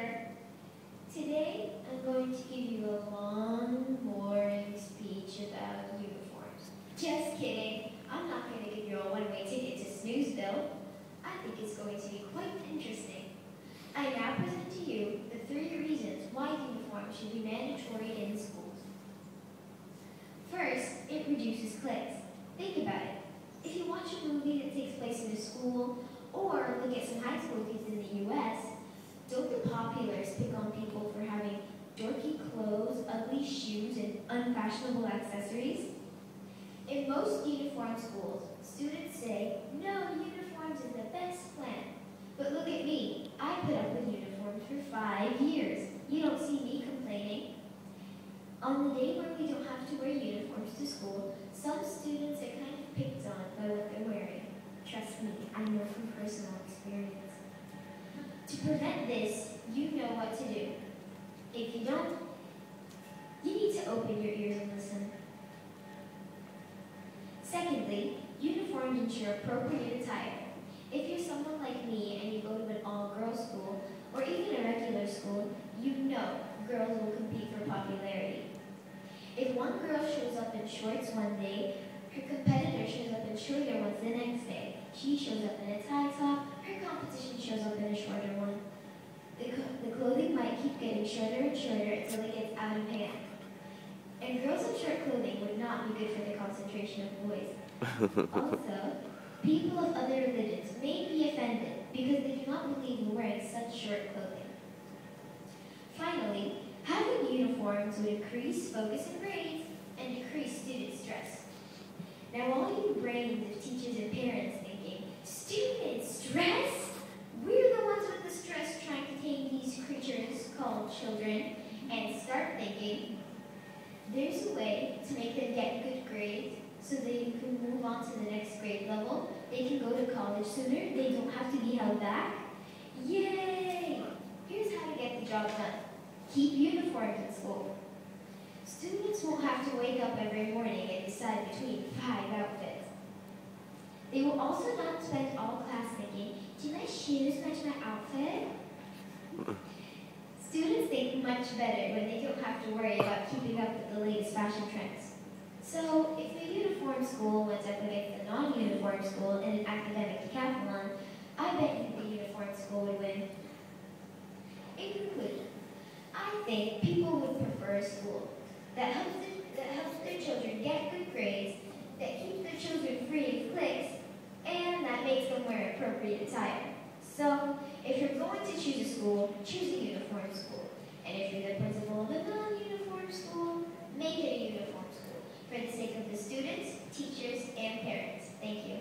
paper. Today, I'm going to give you a long, boring speech about uniforms. Just kidding. I'm not going to give you a one-way ticket to Snoozeville. I think it's going to be quite interesting. I now present to you the 3 reasons why uniforms should be mandatory in schools. First, it reduces cliques. Think about it. If you watch a movie that takes place in a school, or look at some high school kids in the US, don't the populars pick on people for having dorky clothes, ugly shoes, and unfashionable accessories? In most uniform schools, students say, no, uniforms is the best plan. But look at me. I put up with uniforms for 5 years. You don't see me complaining. On the day when we don't have to wear uniforms to school, some students are kind of picked on by what they're wearing. Trust me, I know from personal experience. To prevent this, you know what to do. If you don't, you need to open your ears and listen. Secondly, uniforms ensure appropriate attire. If you're someone like me and you go to an all-girls school, or even a regular school, you know girls will compete for popularity. If one girl shows up in shorts one day, her competitor shows up in shorter ones the next day. She shows up in a tie top, her competition shows up in a shorter one. The clothing might keep getting shorter and shorter until it gets out of hand. And girls in short clothing would not be good for the concentration of boys. Also, people of other religions may be offended because they do not believe in wearing such short clothing. Finally, having uniforms would increase focus and grades and decrease student stress. Now all you brains of teachers and parents thinking, student stress? We're the ones with the stress trying to tame these creatures called children, and start thinking, there's a way to make them get good grades so they can move on to the next grade level. They can go to college sooner. They don't have to be held back. Yay! Here's how to get the job done. Keep uniforms in school. Students won't have to wake up every morning and decide between 5 outfits. They will also not spend all class thinking, do my shoes match my outfit? Students think much better when they don't have to worry about keeping up with the latest fashion trends. So, if the uniform school went up against a non-uniform school in an academic decathlon, I bet you the uniform school would win. In conclusion, I think people would prefer a school that helps their children get good grades, that keeps their children free of cliques, and that makes them wear appropriate attire. So, if you're going to choose a school, choose a uniform school. And if you're the principal of a non-uniform school, make it a uniform school for the sake of the students, teachers, and parents. Thank you.